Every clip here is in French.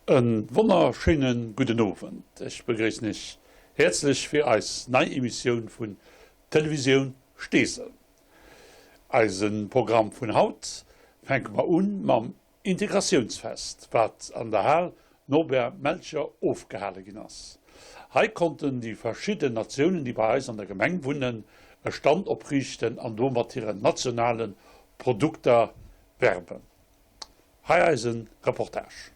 Einen wunderschönen guten Abend. Ich begrüße dich herzlich für als neue Emission von Television Stesel. Als ein Programm von Haut fängt wir an mit dem Integrationsfest, was an der Halle Norbert Melcher aufgehalten ist. Hier konnten die verschiedenen Nationen, die bei uns an der Gemeinde wohnen, einen Stand abrichten und damit ihre nationalen Produkte werben. Hier ist eine Reportage.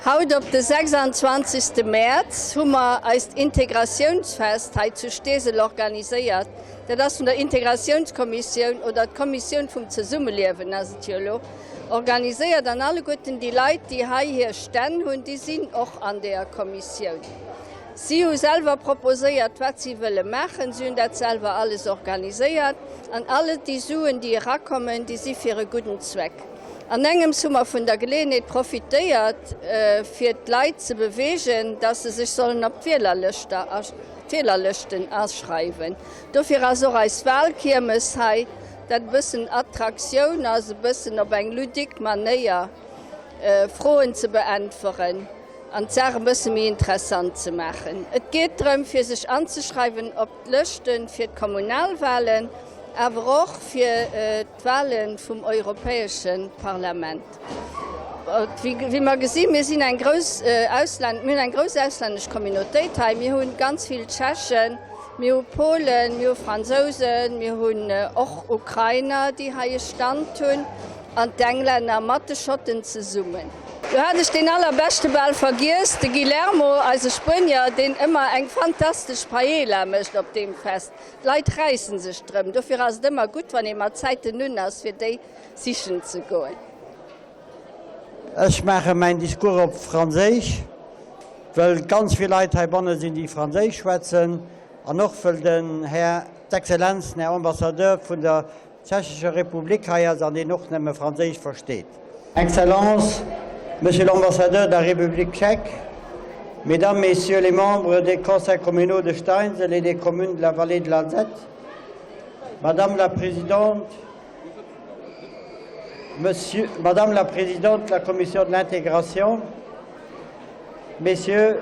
Heute auf den 26. März haben wir als Integrationsfest zu Stesel organisiert. Das ist von der Integrationskommission oder der Kommission vom Zusammenleben organisiert. Und alle guten die Leute, die hier stehen, und die sind auch an der Kommission. Sie haben selber proposiert, was sie wollen machen, sie haben das selber alles organisiert. Und alle die suchen, die herkommen, die sind für einen guten Zweck. An engem Summer von der Gelegenheit profitiert, für die Leute zu bewegen, dass sie sich sollen auf Fehlerlisten ausschreiben. Dafür also als Wahlkirmes das ein bisschen Attraktion, also ein bisschen auf eine ludige Manier Fragen zu beantworten und die Sache ein bisschen mehr interessant zu machen. Es geht darum, für sich anzuschreiben, auf die Listen für die Kommunalwahlen, aber auch für die Wahlen vom Europäischen Parlament. Wie wir gesehen haben, wir sind eine große ausländische Kommunität. Wir haben ganz viele Tschechen, wir haben Polen, wir haben Franzosen, wir haben auch Ukrainer, die hier Stand tun, und die Engländer mit den Schotten zusammen. Du hattest den allerbesten Ball vergisst, der Guillermo, also Spanier, den immer ein fantastisches Paella mischt auf dem Fest. Die Leute reißen sich drum. Dafür ist es immer gut, wenn jemand Zeit nun ist, für die sichern zu gehen. Ich mache meinen Diskurs auf Französisch, weil ganz viele Leute hier sind, die Französisch sprechen. Und auch für den Herr Exzellenz, Herr Ambassadeur von der Tschechischen Republik, der noch nicht mehr Französisch versteht. Exzellenz, Monsieur l'ambassadeur de la République tchèque, Mesdames, Messieurs les membres des conseils communaux de Steinzel et des communes de la vallée de l'Alzette, Madame la Présidente, Madame la Présidente de la Commission de l'intégration, Messieurs,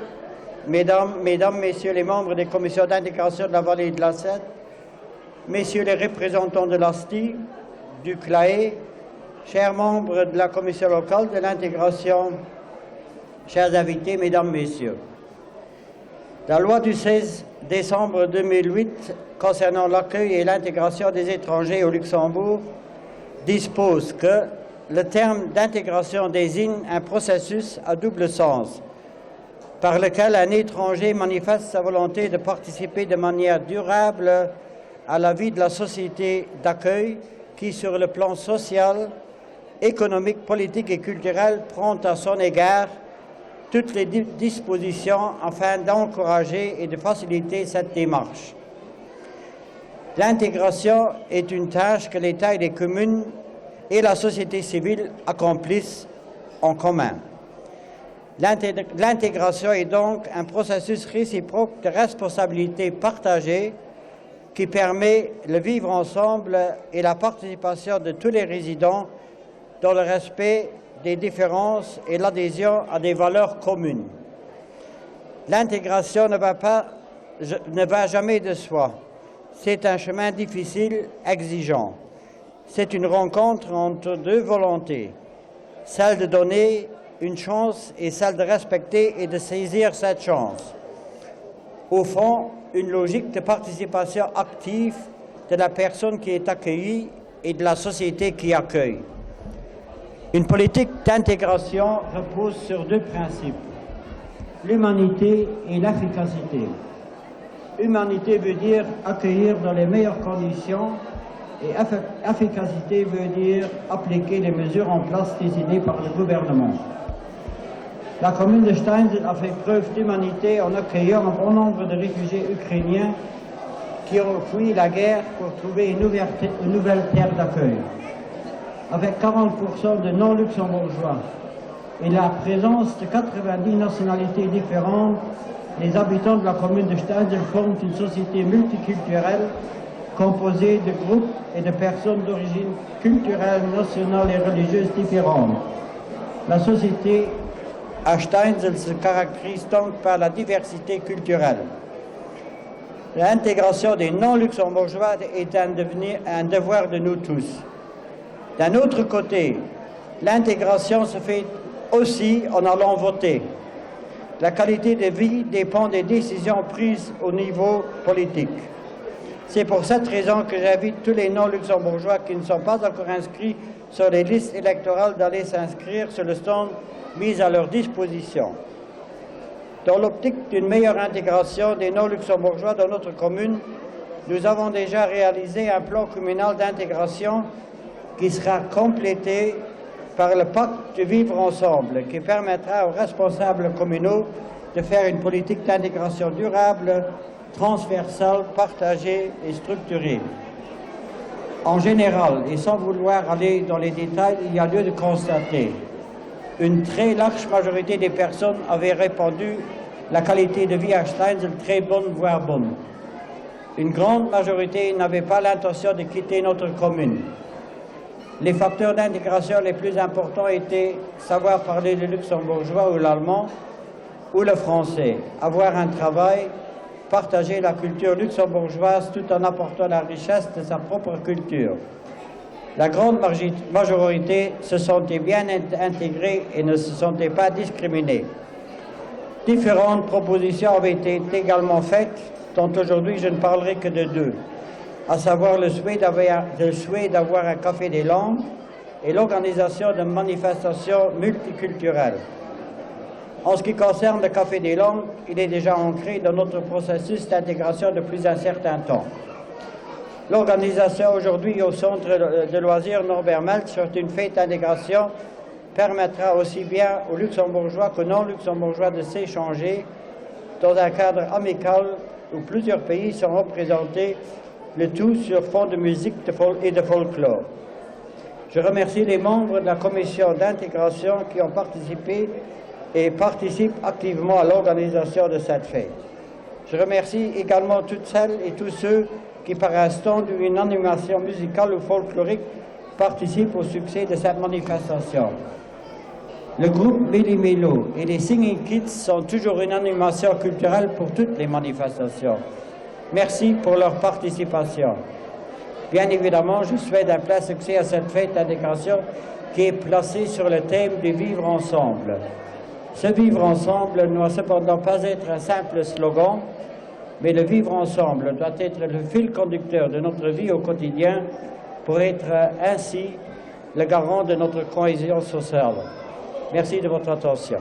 Mesdames, Messieurs les membres des commissions d'intégration de la vallée de l'Alzette, Messieurs les représentants de l'ASTI, du CLAE, chers membres de la commission locale de l'intégration, chers invités, mesdames, messieurs. La loi du 16 décembre 2008 concernant l'accueil et l'intégration des étrangers au Luxembourg dispose que le terme d'intégration désigne un processus à double sens, par lequel un étranger manifeste sa volonté de participer de manière durable à la vie de la société d'accueil qui, sur le plan social, économique, politique et culturel, prend à son égard toutes les dispositions afin d'encourager et de faciliter cette démarche. L'intégration est une tâche que l'État et les communes et la société civile accomplissent en commun. L'intégration est donc un processus réciproque de responsabilité partagée qui permet le vivre ensemble et la participation de tous les résidents dans le respect des différences et l'adhésion à des valeurs communes. L'intégration ne va jamais de soi. C'est un chemin difficile, exigeant. C'est une rencontre entre deux volontés, celle de donner une chance et celle de respecter et de saisir cette chance. Au fond, une logique de participation active de la personne qui est accueillie et de la société qui accueille. Une politique d'intégration repose sur deux principes, l'humanité et l'efficacité. Humanité veut dire accueillir dans les meilleures conditions et efficacité veut dire appliquer les mesures en place décidées par le gouvernement. La commune de Steinzel a fait preuve d'humanité en accueillant un bon nombre de réfugiés ukrainiens qui ont fui la guerre pour trouver une nouvelle terre d'accueil. Avec 40% de non-luxembourgeois et la présence de 90 nationalités différentes, les habitants de la commune de Steinzel forment une société multiculturelle composée de groupes et de personnes d'origine culturelle, nationale et religieuse différentes. La société à Steinzel se caractérise donc par la diversité culturelle. L'intégration des non-luxembourgeois est un devoir de nous tous. D'un autre côté, l'intégration se fait aussi en allant voter. La qualité de vie dépend des décisions prises au niveau politique. C'est pour cette raison que j'invite tous les non-luxembourgeois qui ne sont pas encore inscrits sur les listes électorales d'aller s'inscrire sur le stand mis à leur disposition. Dans l'optique d'une meilleure intégration des non-luxembourgeois dans notre commune, nous avons déjà réalisé un plan communal d'intégration qui sera complété par le pacte de vivre ensemble, qui permettra aux responsables communaux de faire une politique d'intégration durable, transversale, partagée et structurée. En général, et sans vouloir aller dans les détails, il y a lieu de constater une très large majorité des personnes avaient répondu la qualité de vie à Steinzel très bonne, voire bonne. Une grande majorité n'avait pas l'intention de quitter notre commune. Les facteurs d'intégration les plus importants étaient savoir parler le luxembourgeois ou l'allemand ou le français, avoir un travail, partager la culture luxembourgeoise tout en apportant la richesse de sa propre culture. La grande majorité se sentait bien intégrée et ne se sentait pas discriminée. Différentes propositions avaient été également faites, dont aujourd'hui je ne parlerai que de deux, à savoir le souhait d'avoir un café des langues et l'organisation de manifestations multiculturelles. En ce qui concerne le café des langues, il est déjà ancré dans notre processus d'intégration depuis un certain temps. L'organisation aujourd'hui au centre de loisirs Norbert Meltz sur une fête d'intégration permettra aussi bien aux luxembourgeois qu'aux non-luxembourgeois de s'échanger dans un cadre amical où plusieurs pays sont représentés, le tout sur fond de musique et de folklore. Je remercie les membres de la commission d'intégration qui ont participé et participent activement à l'organisation de cette fête. Je remercie également toutes celles et tous ceux qui, par instant d'une animation musicale ou folklorique, participent au succès de cette manifestation. Le groupe Méli-Mélo et les Singing Kids sont toujours une animation culturelle pour toutes les manifestations. Merci pour leur participation. Bien évidemment, je souhaite un plein succès à cette fête d'intégration qui est placée sur le thème du vivre ensemble. Ce vivre ensemble ne doit cependant pas être un simple slogan, mais le vivre ensemble doit être le fil conducteur de notre vie au quotidien pour être ainsi le garant de notre cohésion sociale. Merci de votre attention.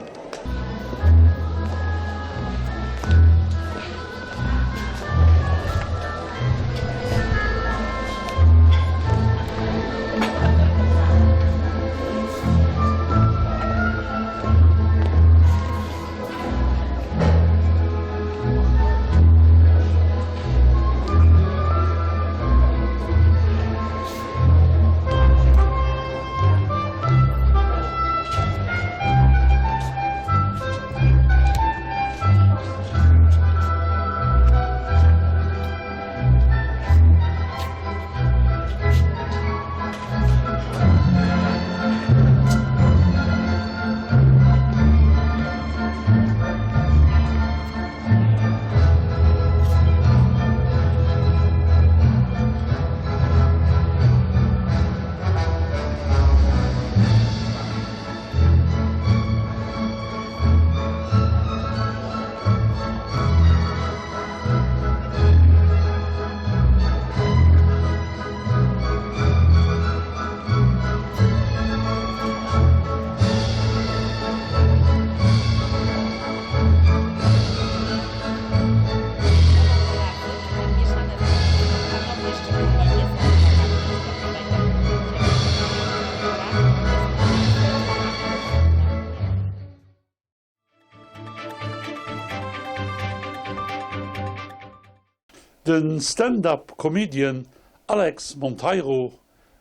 Den Stand-up-Comedian Alex Monteiro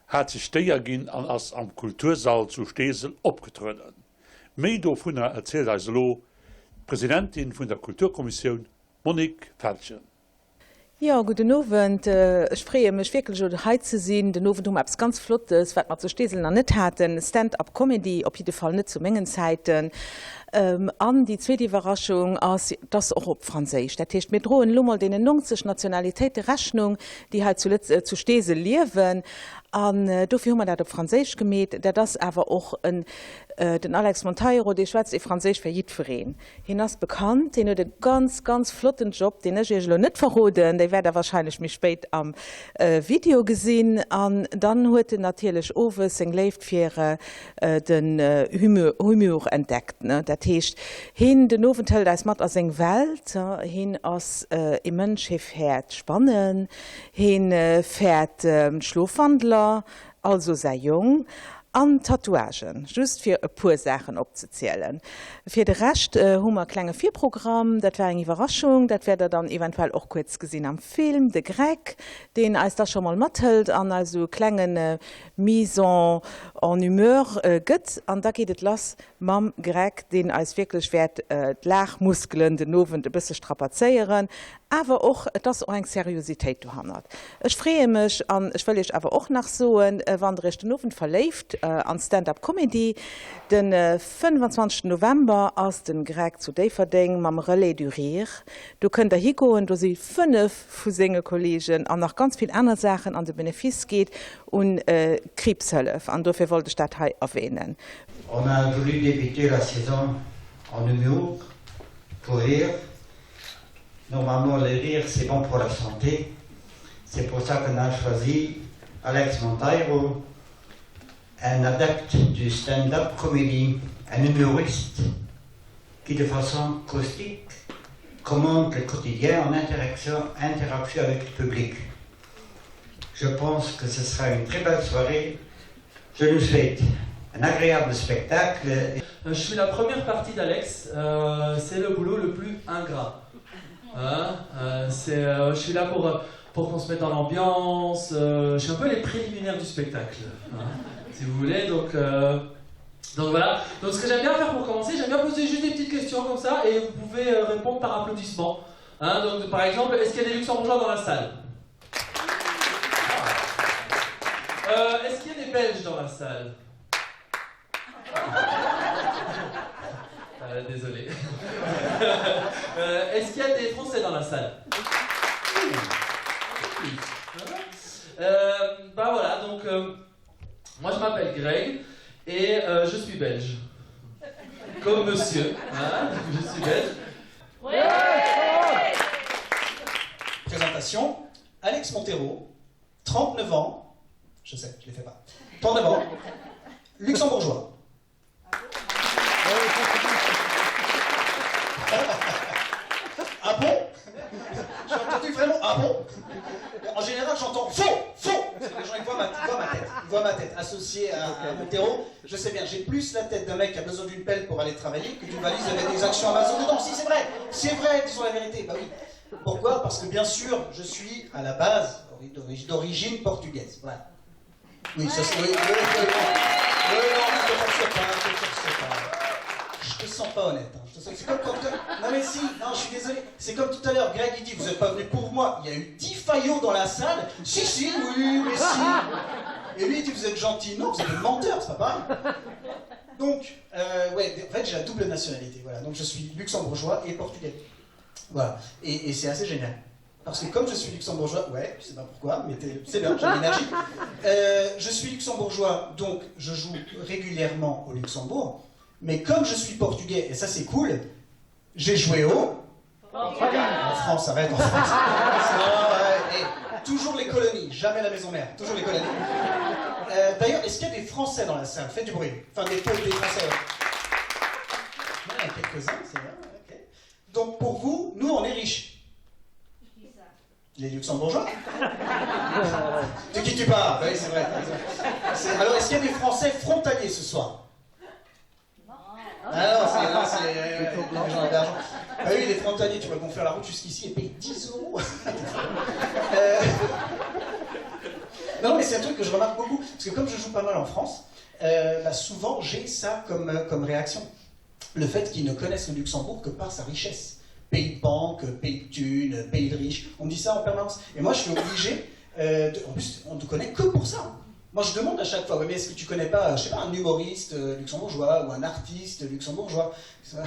hat sich gin an ass am Kultursaal zu Stesel opgetreden. Méi do vun erzählt als lo Präsidentin vun der Kulturkommission Monique Fältchen. Ja, guten Abend. Ich freue mich wirklich, heute zu sehen. Den Abend haben etwas ganz Flottes, was wir zu Stesel noch nicht hatten. Stand-up-Comedy, auf jeden Fall nicht zu Mengenzeiten. An die zweite Überraschung, das auch auf Französisch. Das heißt, wir drohen nur mal den 90 Nationalitäten Rechnung, die halt zu Stesel leben. Dafür haben wir das auf Französisch gemacht, der das aber auch den Alex Monteiro, der schwätzt Französisch für jeden Verein. Er ist bekannt, er hat einen ganz, ganz flotten Job, den ich nicht verraten, den werdet ihr wahrscheinlich mich später am Video gesehen. Und dann hat er natürlich auch sein Leben für den Humor entdeckt. Ne? Das heißt, den Aufenthalt als mit aus seiner Welt, hin als ein Mensch fährt Spannen, hin fährt Schlafwandler, also sehr jung, an Tatouagen, just für ein paar Sachen aufzuzählen. Für den Rest haben wir ein kleines Programm, das wäre eine Überraschung, das werdet ihr dann eventuell auch kurz gesehen am Film, der Greg, den als das schon mal mithält, an also kleinen Mise en Humeur gibt. Und da geht es los, mit Greg, den als wirklich wird die Lachmuskeln den Ofen ein bisschen strapazieren, aber auch, das auch eine Seriosität hat. Ich freue mich, und ich will euch aber auch noch sagen, wann der den Ofen verläuft, an Stand-up-Comedy, den 25. November aus den Greg zu Daverding, mit dem Relais du Rire. Du könnt da hingehen, da sind 5 von seinen Kollegen und noch ganz viele andere Sachen an den Benefiz geht und Krebshilfe. Und dafür wollte ich das hier erwähnen. On a voulu débuter la saison en humour, pour rire. Normalement, le rire, c'est bon pour la santé. C'est pour ça qu'on a choisi Alex Monteiro, un adepte du stand-up comédie, un humoriste qui, de façon caustique, commente le quotidien en interaction avec le public. Je pense que ce sera une très belle soirée. Je nous souhaite un agréable spectacle. Je suis la première partie d'Alex, c'est le boulot le plus ingrat. Je suis là pour qu'on se mette dans l'ambiance, je suis un peu les préliminaires du spectacle, si vous voulez, donc voilà. Donc ce que j'aime bien faire pour commencer, j'aime bien poser juste des petites questions comme ça et vous pouvez répondre par applaudissement. Donc par exemple, est-ce qu'il y a des luxembourgeois dans la salle? Est-ce qu'il y a des Belges dans la salle? Désolé. Est-ce qu'il y a des Français dans la salle? Bah voilà, donc moi je m'appelle Greg et je suis belge. Comme monsieur, je suis belge. Ouais. Présentation, Alex Monteiro, 39 ans, je sais, je ne les fais pas, 39 ans, luxembourgeois. Ah bon? J'ai entendu vraiment ah bon? En général, j'entends faux. Parce que les gens ils voient ma tête associée à Monteiro. Je sais bien, j'ai plus la tête d'un mec qui a besoin d'une pelle pour aller travailler que d'une valise avec des actions Amazon dedans. Si, c'est vrai, disons la vérité. Bah oui. Pourquoi? Parce que bien sûr, je suis à la base d'origine portugaise. Voilà. Oui, ça c'est. Oui, non, ne te force pas. Je te sens pas honnête. C'est comme quand... Non mais si, non je suis désolé. C'est comme tout à l'heure, Greg il dit vous êtes pas venu pour moi. Il y a eu 10 faillots dans la salle. Si, oui, mais si. Et lui il dit vous êtes gentil. Non, vous êtes des menteurs, c'est pas pareil. Donc, ouais, en fait j'ai la double nationalité. Voilà, donc je suis luxembourgeois et portugais. Voilà, et c'est assez génial. Parce que comme je suis luxembourgeois, ouais, je sais pas pourquoi, mais c'est bien, j'ai l'énergie. Je suis luxembourgeois, donc je joue régulièrement au Luxembourg. Mais comme je suis portugais, et ça c'est cool, j'ai joué au... En France, ça va être en France. Et toujours les colonies, jamais la maison mère, toujours les colonies. D'ailleurs, est-ce qu'il y a des Français dans la salle? Faites du bruit. Enfin, des Français. Ouais, il y en a quelques-uns, c'est vrai. Okay. Donc pour vous, nous on est riches. Les Luxembourgeois. De qui tu parles? Oui, c'est vrai. Alors, est-ce qu'il y a des Français frontaliers ce soir? Ah non, c'est les gens d'argent. Ah oui, les frontaliers, tu vois, vont faire la route jusqu'ici et payent 10 €. Non, mais c'est un truc que je remarque beaucoup, parce que comme je joue pas mal en France, souvent j'ai ça comme réaction. Le fait qu'ils ne connaissent le Luxembourg que par sa richesse. Pays de banque, pays de thunes, pays de riches. On me dit ça en permanence. Et moi, je suis obligé. En plus, on ne te connaît que pour ça. Moi, je demande à chaque fois, mais est-ce que tu connais pas, je sais pas, un humoriste luxembourgeois ou un artiste luxembourgeois? Ça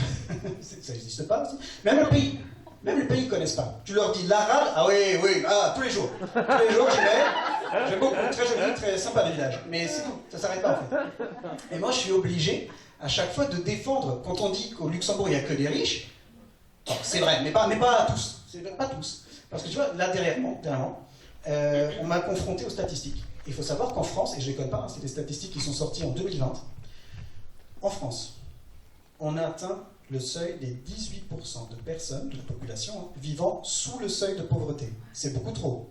n'existe pas aussi. Même le pays ne connaissent pas. Tu leur dis l'arabe, ah oui, tous les jours. Tous les jours, j'y vais. J'aime beaucoup, très joli, très sympa le village. Mais c'est tout, ça s'arrête pas en fait. Et moi, je suis obligé à chaque fois de défendre, quand on dit qu'au Luxembourg, il n'y a que des riches. C'est vrai, mais pas tous. Pas tous. Parce que tu vois, là derrière moi, on m'a confronté aux statistiques. Il faut savoir qu'en France, et je ne déconne pas, c'est des statistiques qui sont sorties en 2020, en France, on a atteint le seuil des 18% de personnes, de la population, vivant sous le seuil de pauvreté. C'est beaucoup trop.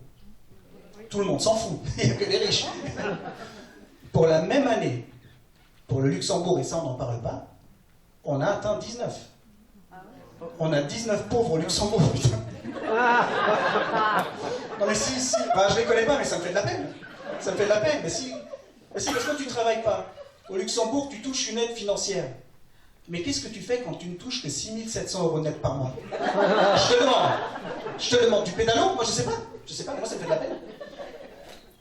Tout le monde s'en fout, il n'y a que les riches. Pour la même année, pour le Luxembourg, et ça on n'en parle pas, on a atteint 19. On a 19 pauvres au Luxembourg, putain. Non mais si, je les connais pas, mais ça me fait de la peine. Ça me fait de la peine, mais si, parce que tu travailles pas. Au Luxembourg, tu touches une aide financière. Mais qu'est-ce que tu fais quand tu ne touches que 6 700 € net par mois? Je te demande, du pédalo? Moi je sais pas, mais moi ça me fait de la peine.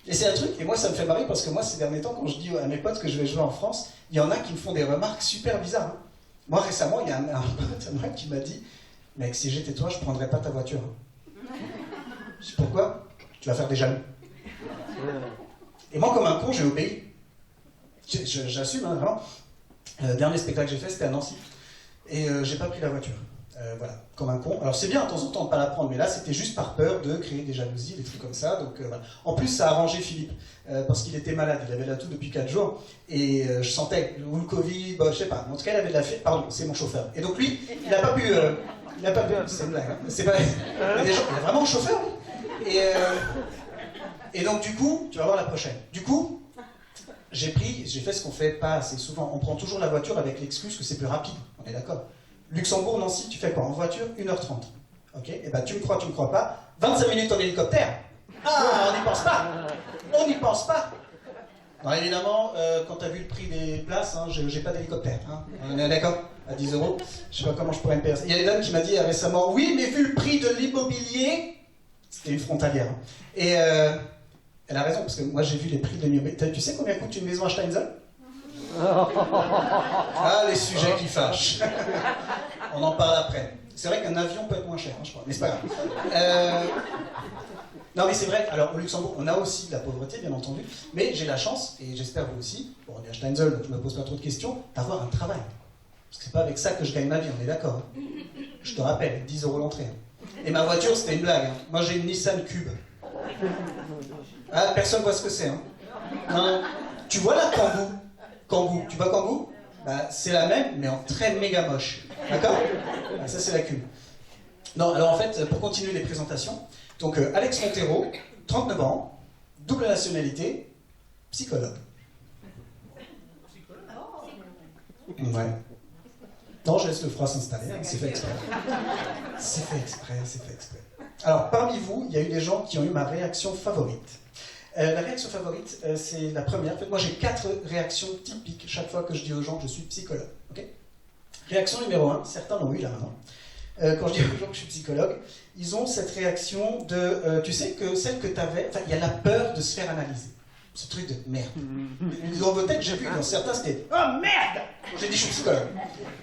Et c'est un truc, et moi ça me fait marrer parce que moi ces derniers temps, quand je dis à mes potes que je vais jouer en France, il y en a qui me font des remarques super bizarres. Hein. Moi, récemment, il y a un pote à moi qui m'a dit « Mec, si j'étais toi, je ne prendrais pas ta voiture. » Je dis « Pourquoi ? Tu vas faire des jaloux. » Et moi, comme un con, j'ai obéi. J'assume, hein, vraiment. Le dernier spectacle que j'ai fait, c'était à Nancy. Et j'ai pas pris la voiture. Voilà, comme un con. Alors c'est bien de temps en temps de ne pas la prendre, mais là, c'était juste par peur de créer des jalousies, des trucs comme ça. Donc, voilà. En plus, ça a arrangé Philippe, parce qu'il était malade. Il avait la toux depuis 4 jours. Et je sentais, ou le Covid, je sais pas. En tout cas, il avait de la fièvre. Pardon, c'est mon chauffeur. Et donc lui, il n'a pas pu... c'est une blague. Hein. C'est pas... il y a vraiment un chauffeur, lui. Et donc, du coup, tu vas voir la prochaine. Du coup, j'ai fait ce qu'on fait pas assez souvent. On prend toujours la voiture avec l'excuse que c'est plus rapide. On est d'accord. Luxembourg, Nancy, tu fais quoi? En voiture, 1h30. Ok? Et ben tu me crois pas. 25 minutes en hélicoptère. Ah, on n'y pense pas. On n'y pense pas. Non, évidemment, quand tu as vu le prix des places, hein, j'ai pas d'hélicoptère. Hein. On est d'accord? À 10 €. Je sais pas comment je pourrais me payer. Il y a une dame qui m'a dit récemment, oui, mais vu le prix de l'immobilier, c'était une frontalière. Hein. Et elle a raison, parce que moi j'ai vu les prix de l'immobilier. Tu sais combien coûte une maison à Steinzel? Ah, les sujets qui fâchent. On en parle après. C'est vrai qu'un avion peut être moins cher, hein, je crois, mais c'est pas grave. Non, mais c'est vrai, alors au Luxembourg, on a aussi de la pauvreté, bien entendu, mais j'ai la chance, et j'espère vous aussi, bon, on est à Steinzel, donc je me pose pas trop de questions, d'avoir un travail. Parce que c'est pas avec ça que je gagne ma vie, on est d'accord. Hein. Je te rappelle, 10 € l'entrée. Et ma voiture, c'était une blague. Hein. Moi, j'ai une Nissan Cube. Ah, personne voit ce que c'est. Hein. Non, tu vois la Kangoo, tu vois Kangoo? Bah, c'est la même, mais en très méga moche. D'accord? Bah, ça, c'est la Cube. Non, alors en fait, pour continuer les présentations, donc Alex Montero, 39 ans, double nationalité, psychologue. Ouais. Non, je laisse le froid s'installer, hein, c'est fait exprès. C'est fait exprès. Alors, parmi vous, il y a eu des gens qui ont eu ma réaction favorite. La réaction favorite, c'est la première. En fait, moi, j'ai 4 réactions typiques chaque fois que je dis aux gens que je suis psychologue. Okay? Réaction numéro 1, certains l'ont eu là maintenant. Quand je dis aux gens que je suis psychologue, ils ont cette réaction de, tu sais, que celle que tu avais, enfin, il y a la peur de se faire analyser. Ce truc de merde. Dans vos têtes, j'ai vu, dans certains, c'était « Oh merde !» J'ai dit « Je suis psychologue. »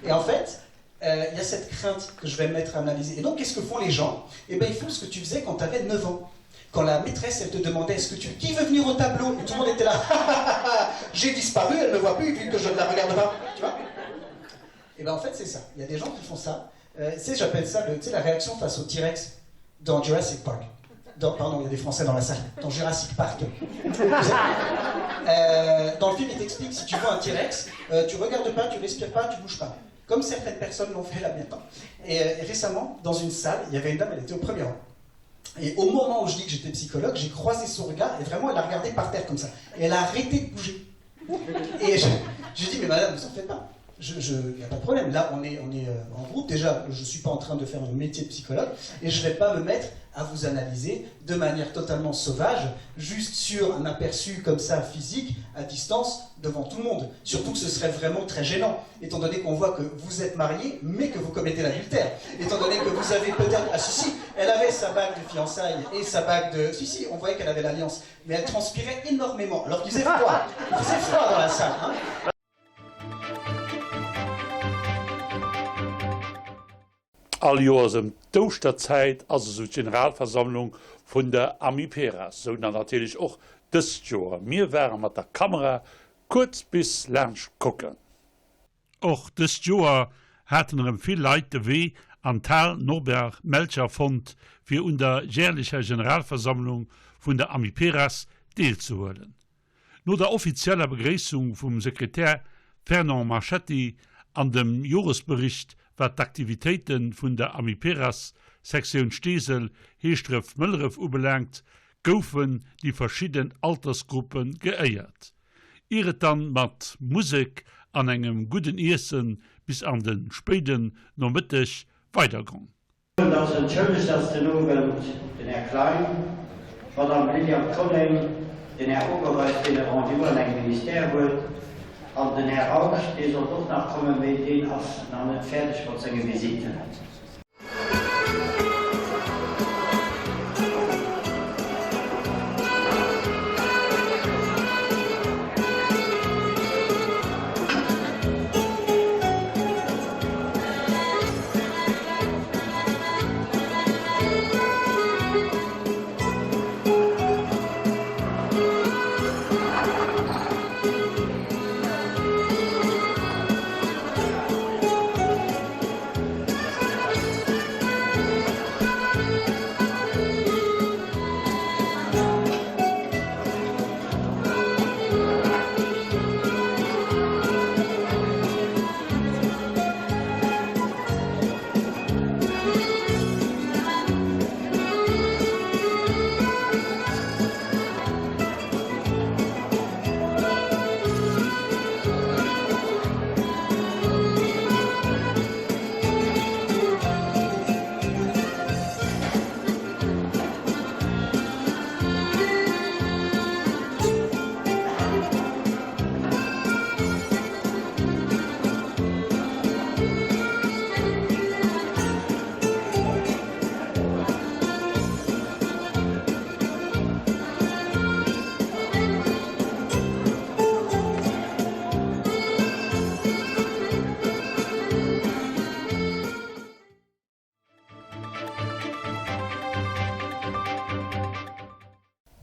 Et en fait, il y a cette crainte que je vais me mettre à analyser. Et donc, qu'est-ce que font les gens? Eh bien, ils font ce que tu faisais quand tu avais 9 ans. Quand la maîtresse, elle te demandait « Qui veut venir au tableau ?» Et tout le monde était là « J'ai disparu, elle ne me voit plus, vu que je ne la regarde pas. » Tu vois? Et bien, en fait, c'est ça. Il y a des gens qui font ça. Tu sais, j'appelle ça la réaction face au T-Rex dans Jurassic Park. Pardon, il y a des Français dans la salle. Dans Jurassic Park. Dans le film, il t'explique, si tu vois un T-Rex, tu regardes pas, tu respires pas, tu bouges pas. Comme certaines personnes l'ont fait là bientôt. Et récemment, dans une salle, il y avait une dame, elle était au premier rang. Et au moment où je dis que j'étais psychologue, j'ai croisé son regard et vraiment, elle a regardé par terre comme ça. Et elle a arrêté de bouger. Et j'ai dit, mais madame, vous en faites pas. il n'y a pas de problème. Là, on est en groupe. Déjà, je ne suis pas en train de faire un métier de psychologue et je ne vais pas me mettre à vous analyser de manière totalement sauvage, juste sur un aperçu comme ça physique, à distance, devant tout le monde. Surtout que ce serait vraiment très gênant, étant donné qu'on voit que vous êtes mariés, mais que vous commettez l'adultère. Étant donné que vous avez peut-être... Ah si, elle avait sa bague de fiançailles et sa bague de... Si, on voyait qu'elle avait l'alliance. Mais elle transpirait énormément, alors qu'il faisait froid. Il faisait froid dans la salle, hein. All Joer dem Douchter Zeit as so Generalversammlung vun der Amiperas, so natürlich och dës Joer. Mir wären mat der Kamera kurz bis Lernsch kocken. Och dës Joer hätten viel Leiit de weh an Tal Norbert Melcher Fond fir un der jährlicher Generalversammlung vun der Amiperas deelzuholen. No der offizieller Begrüßung vum Sekretär Fernand Marchetti an dem Jurisbericht wat d'Aktivitäten vun der Amiperas Sektion Stesel Heestref Mëllref ubelangt, goufen die verschieden Altersgruppen geéiert. Iret dann mat Musik an engem guten Essen bis an den Speden no Mittech weitergang. Das ist ein schönes Abend, den Herr Klein, Madame Lilian Conning, den Herr Oberweis, den Herr Rendiour an ein Minister wird, und den Herr Rausch, der soll doch nachkommen mit denen, als noch nicht fertig wird seine Visite.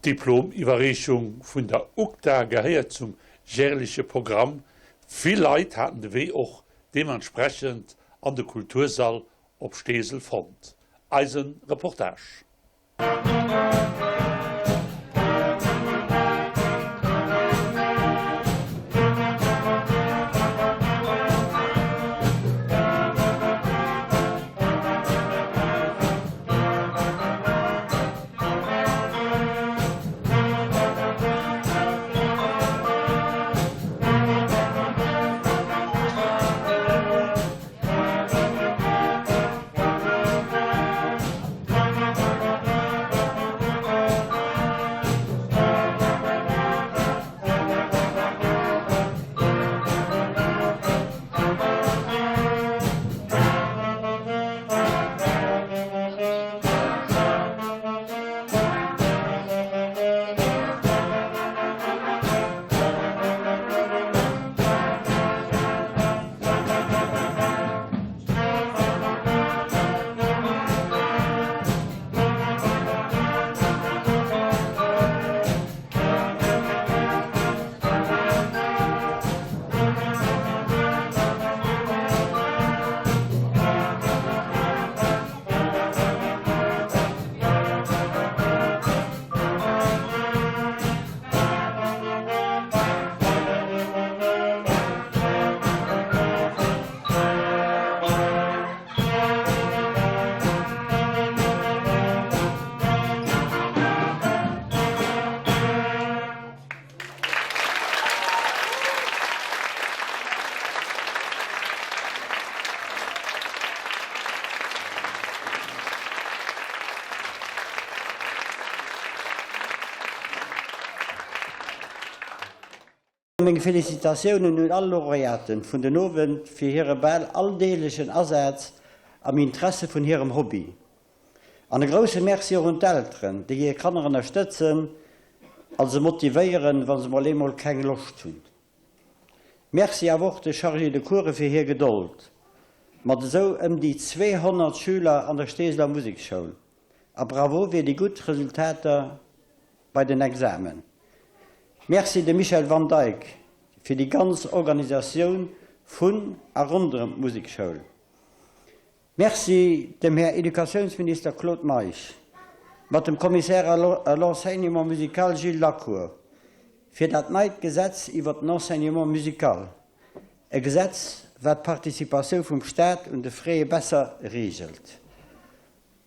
Diplom-Iwerreichung vun der UKTA geheiert zum jährliche Programm. Viel Leiit hatten de weh och dementsprechend an de Kultursaal op Stesel fand. Eisen Reportage. Meine Felicitationen an alle Laureaten von den Abend für ihre Ball alldelichen Einsatz am Interesse von ihrem Hobby. Eine große Merci an die Eltern, die ihre Kinder unterstützen, also motivieren, wenn sie mal einmal keine Lust haben. Merci auch der Chargé de Cours für ihre Geduld. Mit so die 200 Schüler an der Stesler Musikschule. A bravo für die guten Resultate bei den Examen. Merci de Michel van Dijk für die ganze Organisation von und rund der Musikschule. Merci dem Herrn Edukationsminister Claude Meich, mit dem Kommissar à l'enseignement musical Gilles Lacour, für das neue Gesetz über das Enseignement musical. Ein Gesetz, das die Partizipation vom Staat und der Freie besser regelt.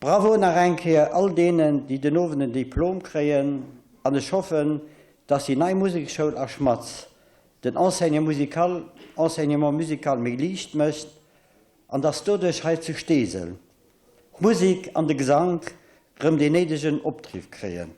Bravo nach Einkehr all denen, die den offenen Diplom kriegen, und ich hoffe, dass die neue Musikschule aus Schmatz den Enseignement musical mehr leicht möchte und dass dadurch halt zu Stesel Musik und der Gesang den nötigen Obtrieb kriegen.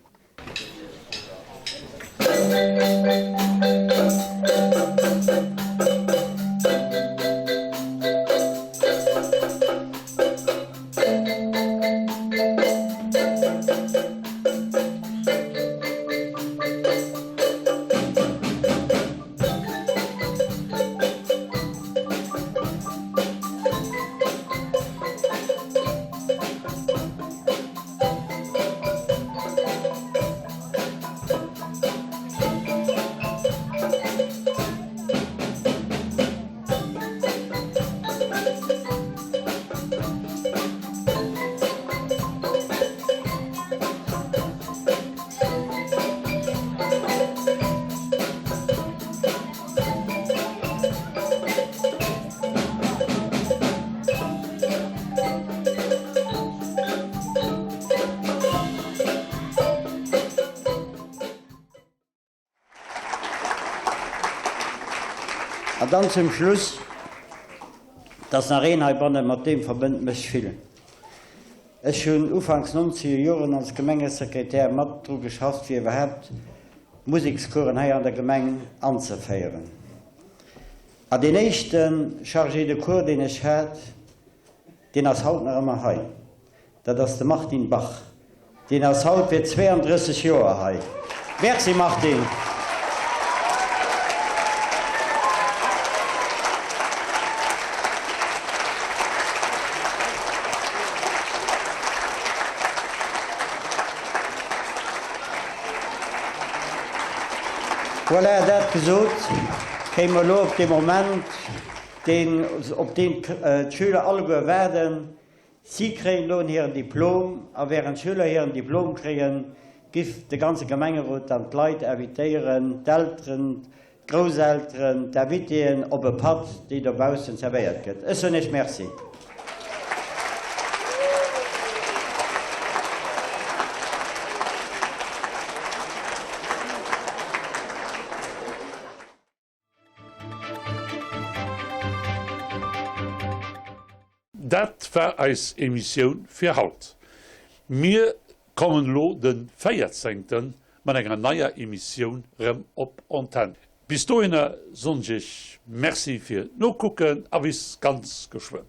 Und dann zum Schluss, das Arenabande mit dem verbindet mich viel. Ich habe schon Anfangs 90er Jahren als Gemeindesekretär mit geschafft, wie überhaupt Musikskoren hier an der Gemeinde anzufeiern. Und den nächsten Chargé de Cours, den ich hatte, den ist heute noch immer hier. Das ist der Martin Bach. Den ist heute für 32 Jahre hier. Merci, Martin. Voilà, dat gesagt, gehen wir auf den Moment, auf den die Schüler alle werden. Sie kriegen nun hier ein Diplom, aber während Schüler hier ein Diplom kriegen, gibt die ganze Gemeinderat dann die Leute invitieren, die Eltern, die Großeltern, die Wittien auf ein Pad, die da draußen serviert wird. Ist so nicht, merci. Dat war als Emission für Haut. Wir kommen lo den 14. mit einer neuen Emission op Antenne. Bis dahin sonst ich merci für no gucken, aber ist ganz geschwind.